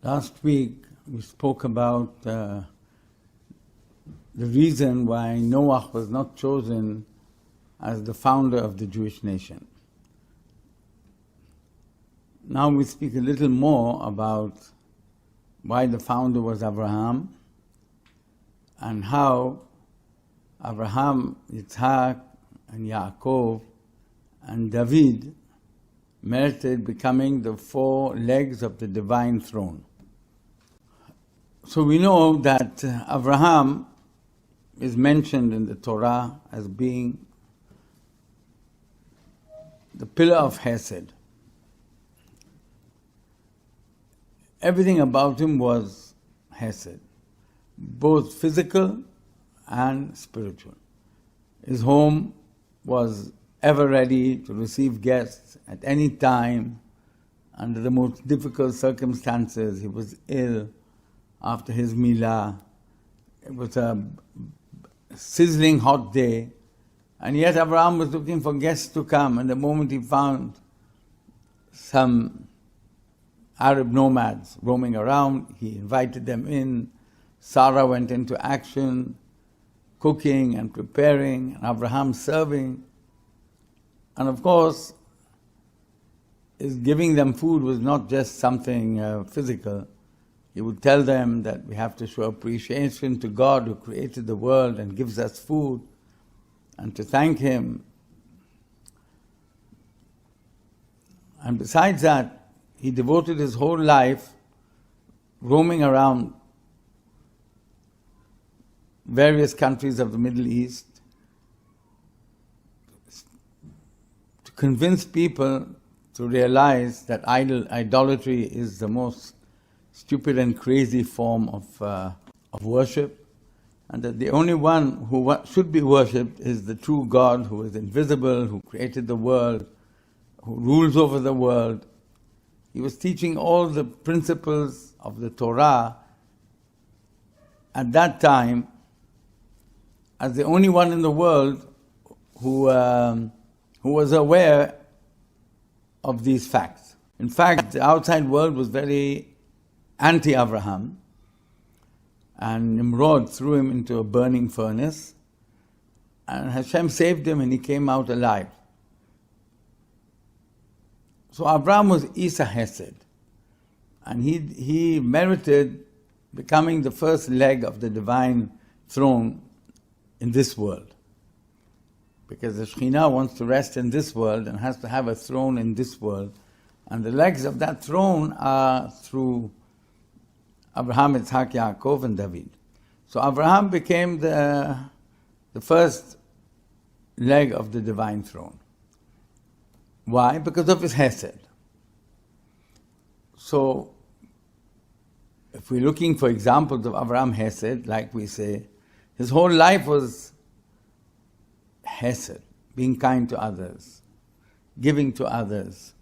Last week we spoke about the reason why Noah was not chosen as the founder of the Jewish nation. Now we speak a little more about why the founder was Abraham and how Abraham, Yitzhak and Yaakov and David merited becoming the four legs of the divine throne. So we know that Abraham is mentioned in the Torah as being the pillar of Hesed. Everything about him was Hesed, both physical and spiritual. His home was ever ready to receive guests at any time, under the most difficult circumstances. He was ill after his milah. It was a sizzling hot day, and yet Abraham was looking for guests to come, and the moment he found some Arab nomads roaming around, he invited them in. Sarah went into action, cooking and preparing, and Abraham serving. And of course, his giving them food was not just something physical. He would tell them that we have to show appreciation to God who created the world and gives us food, and to thank Him. And besides that, he devoted his whole life roaming around various countries of the Middle East to convince people to realize that idolatry is the most stupid and crazy form of worship, and that the only one who should be worshipped is the true God who is invisible, who created the world, who rules over the world. He was teaching all the principles of the Torah at that time as the only one in the world who was aware of these facts. In fact, the outside world was very anti-Abraham, and Nimrod threw him into a burning furnace, and Hashem saved him and he came out alive. So Abraham was Isa Hesed, and he merited becoming the first leg of the divine throne in this world. Because the Shekhinah wants to rest in this world and has to have a throne in this world. And the legs of that throne are through Abraham, Yitzhak, Yaakov and David. So Abraham became the first leg of the divine throne. Why? Because of his Hesed. So, if we're looking for examples of Abraham Hesed, like we say, his whole life was Hesed, being kind to others, giving to others,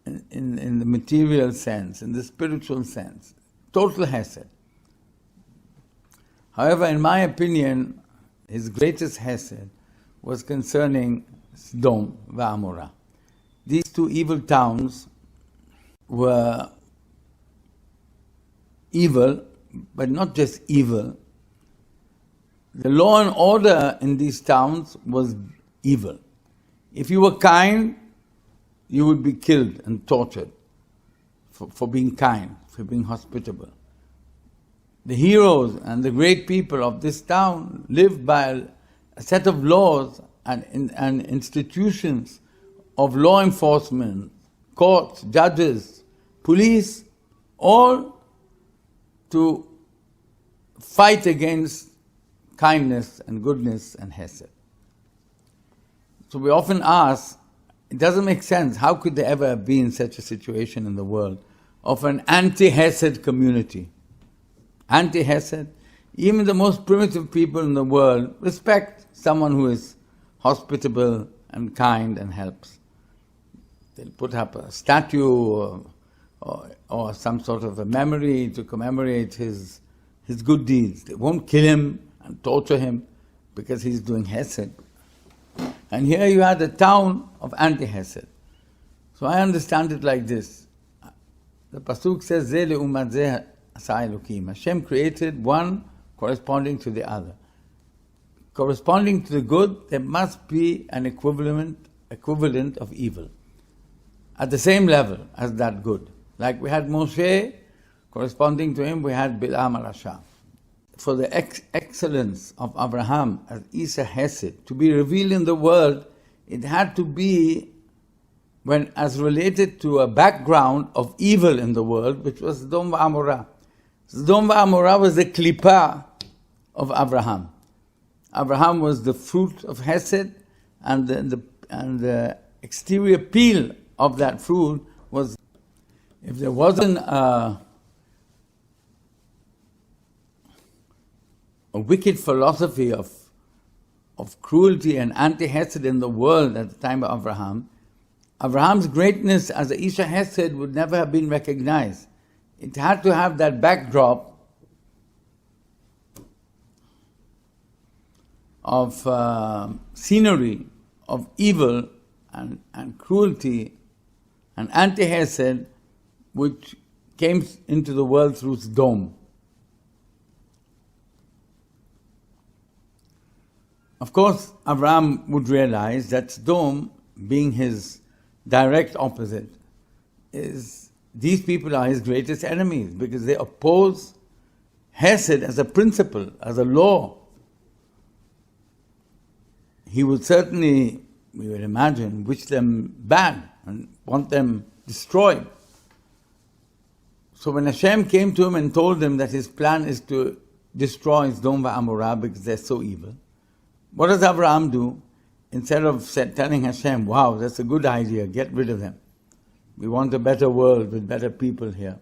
in the material sense, in the spiritual sense, total Hesed. However, in my opinion, his greatest Hesed was concerning Sodom and Amorah. These two evil towns were evil, but not just evil. The law and order in these towns was evil. If you were kind, you would be killed and tortured for being kind, for being hospitable. The heroes and the great people of this town lived by a set of laws and institutions of law enforcement, courts, judges, police, all to fight against kindness and goodness and Hesed. So we often ask, it doesn't make sense, how could there ever be in such a situation in the world of an anti-Hesed community? Anti-Hesed? Even the most primitive people in the world respect someone who is hospitable and kind and helps. They'll put up a statue or some sort of a memory to commemorate his good deeds. They won't kill him and torture him because he's doing Hesed. And here you had a town of anti-Hesed. So I understand it like this. The Pasuk says, Ze le'umat ze asa Elokim. Hashem created one corresponding to the other. Corresponding to the good, there must be an equivalent of evil. At the same level as that good. Like we had Moshe, corresponding to him we had Bilam al-Rasha. For the excellence of Abraham as Isa Hesed to be revealed in the world, it had to be when as related to a background of evil in the world, which was Sodom v'Amorah. Sodom v'Amorah was the klipa of Abraham. Abraham was the fruit of Hesed, and the exterior peel of that fruit was, if there wasn't a wicked philosophy of cruelty and anti-Hesed in the world at the time of Abraham, Abraham's greatness as a Isha Hesed would never have been recognized. It had to have that backdrop of scenery of evil and cruelty and anti-Hesed, which came into the world through Sodom. Of course, Abraham would realize that Sodom, being his direct opposite, these people are his greatest enemies because they oppose Hesed as a principle, as a law. He would certainly, we would imagine, wish them bad and want them destroyed. So when Hashem came to him and told him that his plan is to destroy Sodom v'Amorah because they're so evil, what does Abraham do? Instead of telling Hashem, wow, that's a good idea, get rid of them. We want a better world with better people here.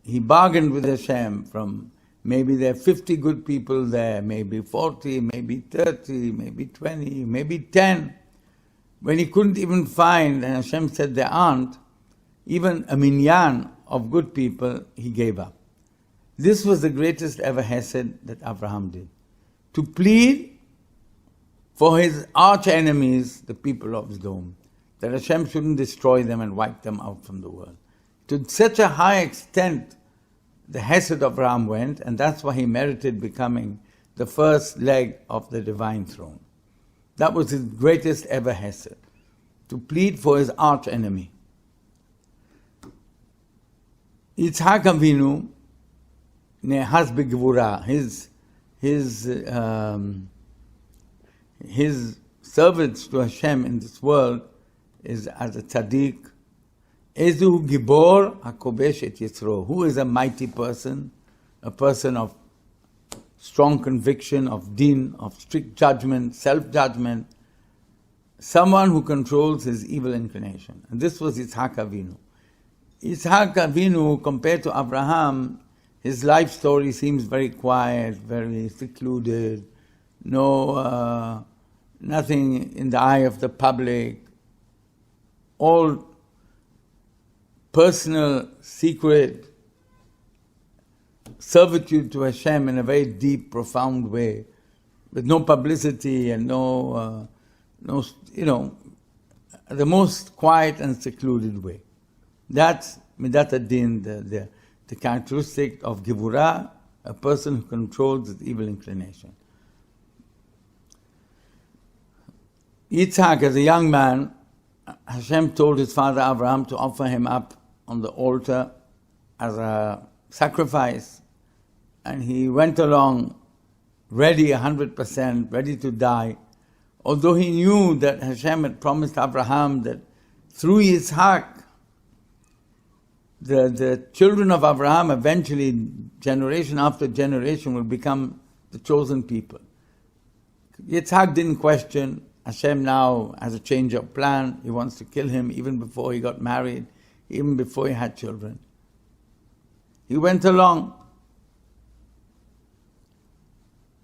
He bargained with Hashem from maybe there are 50 good people there, maybe 40, maybe 30, maybe 20, maybe 10. When he couldn't even find, and Hashem said there aren't, even a minyan of good people, he gave up. This was the greatest ever hesed that Abraham did. To plead for his arch enemies, the people of Sodom, that Hashem shouldn't destroy them and wipe them out from the world. To such a high extent, the hesed of Abraham went, and that's why he merited becoming the first leg of the divine throne. That was his greatest ever hesed, to plead for his arch enemy. Yitzhak Avinu nehaz begvura, his service to Hashem in this world is as a tzaddik. Ezu gibor hakobesh et Yisro. Who is a mighty person? A person of strong conviction, of din, of strict judgment, self-judgment. Someone who controls his evil inclination. And this was Yitzhak Avinu. Yitzhak Avinu, compared to Abraham, his life story seems very quiet, very secluded, nothing in the eye of the public, all personal, secret servitude to Hashem in a very deep, profound way, with no publicity and the most quiet and secluded way. That's midat adin, the characteristic of givura, a person who controls his evil inclination. Yitzhak, as a young man, Hashem told his father Abraham to offer him up on the altar as a sacrifice, and he went along ready 100%, ready to die, although he knew that Hashem had promised Abraham that through Yitzhak, the children of Abraham eventually, generation after generation, will become the chosen people. Yitzhak didn't question. Hashem now has a change of plan. He wants to kill him even before he got married, even before he had children. He went along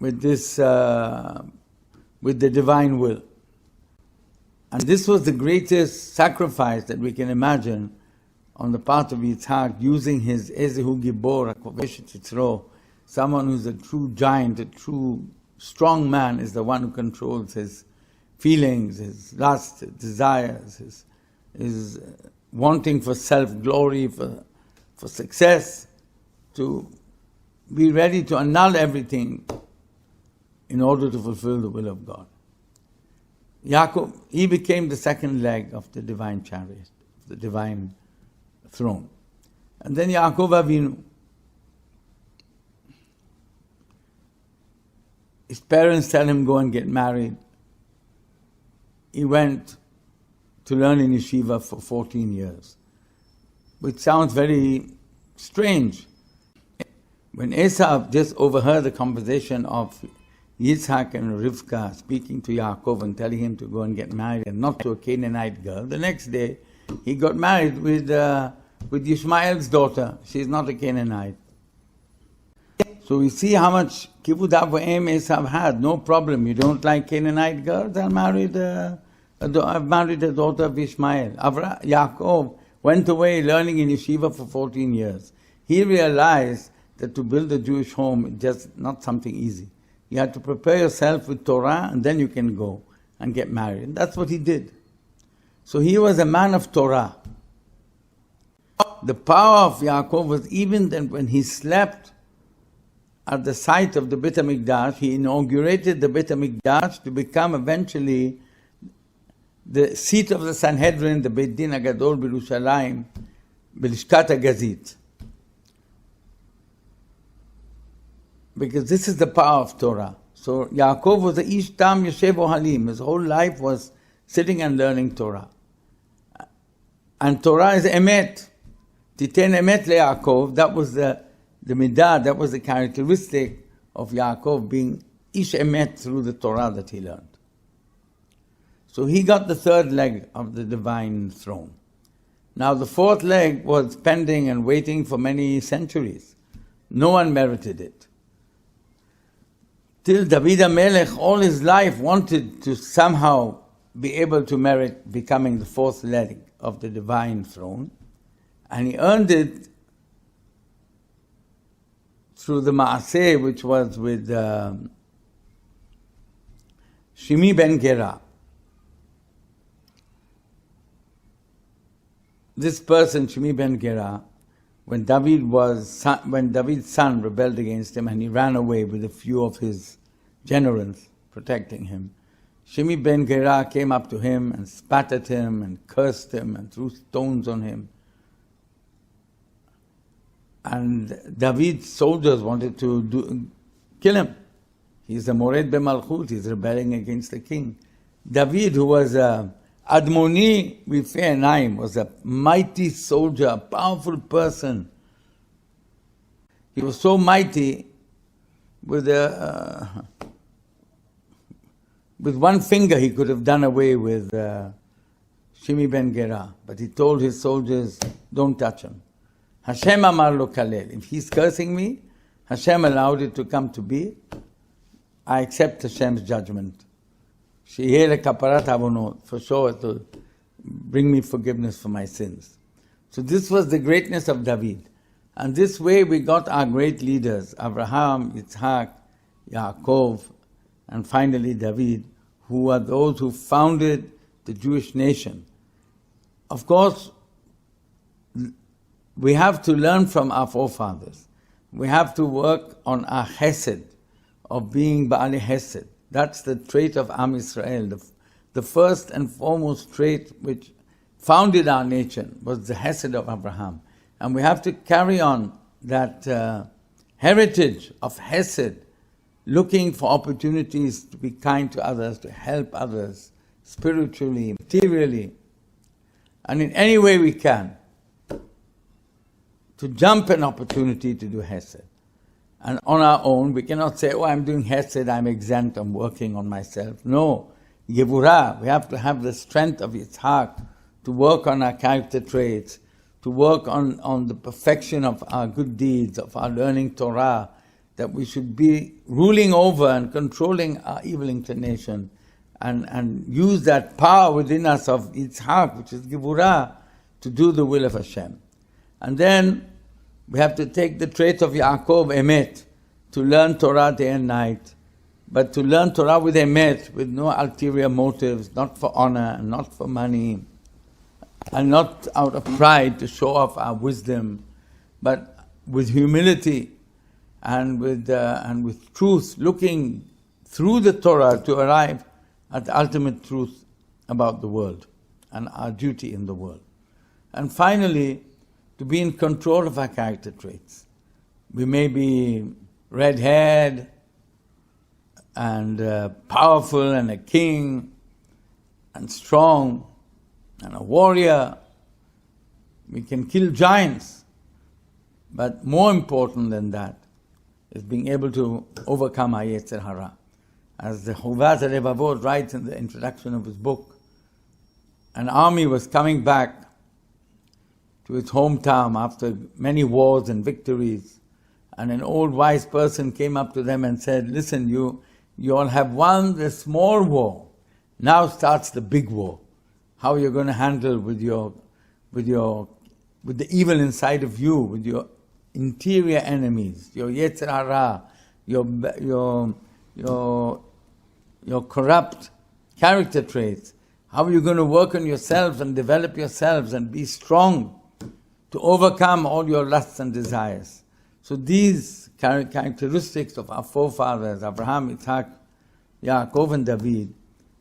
with this, with the divine will. And this was the greatest sacrifice that we can imagine on the part of Yitzhak, using his Ezehu Gibor, HaKovesh et Yitzro, someone who's a true giant, a true strong man, is the one who controls his feelings, his lust, his desires, his wanting for self-glory, for for success, to be ready to annul everything in order to fulfill the will of God. Yaakov, he became the second leg of the divine chariot, the divine throne. And then Yaakov Avinu, his parents tell him go and get married. He went to learn in yeshiva for 14 years, which sounds very strange. When Esau just overheard the conversation of Yitzhak and Rivka speaking to Yaakov and telling him to go and get married and not to a Canaanite girl, the next day he got married with Ishmael's daughter. She's not a Canaanite. So we see how much kivud avoim Esau had. No problem. You don't like Canaanite girls? I've married a daughter of Ishmael. Yaakov went away learning in yeshiva for 14 years. He realized that to build a Jewish home is just not something easy. You have to prepare yourself with Torah and then you can go and get married. And that's what he did. So he was a man of Torah. The power of Yaakov was even that when he slept at the site of the Beit HaMikdash, he inaugurated the Beit HaMikdash to become eventually the seat of the Sanhedrin, the Beit Din HaGadol B'Yerushalayim, B'Lishkat HaGazit. Because this is the power of Torah. So Yaakov was a Ish Tam Yeshev Ohalim. His whole life was sitting and learning Torah. And Torah is Emet. Titen Emet LeYaakov. That was the midah, that was the characteristic of Yaakov, being Ish Emet through the Torah that he learned. So he got the third leg of the divine throne. Now the fourth leg was pending and waiting for many centuries. No one merited it. Till David HaMelech all his life wanted to somehow be able to merit becoming the fourth leg of the divine throne. And he earned it through the Maaseh, which was with Shimi ben Gera. This person, Shimi ben Gera, when David's son rebelled against him and he ran away with a few of his generals protecting him, Shimi ben Gera came up to him and spat at him and cursed him and threw stones on him. And David's soldiers wanted to kill him. He's a Mored B'Malchut, he's rebelling against the king. David, who was Admoni B'Fei Einayim, was a mighty soldier, a powerful person. He was so mighty, with one finger he could have done away with Shimi ben Gera. But he told his soldiers, don't touch him. Hashem amar lo kalel. If he's cursing me, Hashem allowed it to come to be. I accept Hashem's judgment. Sheyeh lekaparat avonot. For sure it will bring me forgiveness for my sins. So this was the greatness of David. And this way we got our great leaders, Abraham, Yitzhak, Yaakov, and finally David, who are those who founded the Jewish nation. Of course, we have to learn from our forefathers. We have to work on our chesed, of being Ba'alei Chesed. That's the trait of Am Yisrael. The first and foremost trait which founded our nation was the chesed of Abraham. And we have to carry on that heritage of chesed, looking for opportunities to be kind to others, to help others, spiritually, materially, and in any way we can, to jump an opportunity to do chesed. And on our own, we cannot say, oh, I'm doing chesed, I'm exempt, I'm working on myself. No. Gevurah, we have to have the strength of Yitzhak to work on our character traits, to work on the perfection of our good deeds, of our learning Torah, that we should be ruling over and controlling our evil inclination, and use that power within us of Yitzhak, which is Gevurah, to do the will of Hashem. And then we have to take the trait of Yaakov, Emet, to learn Torah day and night, but to learn Torah with Emet, with no ulterior motives, not for honor, and not for money, and not out of pride to show off our wisdom, but with humility and with truth, looking through the Torah to arrive at the ultimate truth about the world and our duty in the world. And finally, to be in control of our character traits. We may be red-haired and powerful and a king and strong and a warrior. We can kill giants. But more important than that is being able to overcome our Yetzer Hara. As the Chovas HaLevavot writes in the introduction of his book, an army was coming back to its hometown after many wars and victories, and an old wise person came up to them and said, listen, you all have won the small war. Now starts the big war. How you're going to handle with the evil inside of you, with your interior enemies, your Yetzer Hara, your corrupt character traits. How are you going to work on yourselves and develop yourselves and be strong to overcome all your lusts and desires? So these characteristics of our forefathers, Abraham, Isaac, Yaakov and David,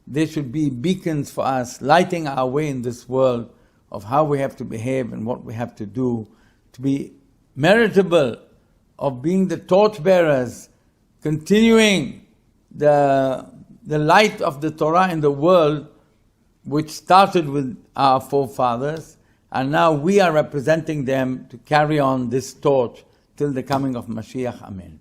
they should be beacons for us, lighting our way in this world of how we have to behave and what we have to do to be meritable of being the torchbearers, continuing the light of the Torah in the world, which started with our forefathers, and now we are representing them to carry on this torch till the coming of Mashiach. Amen.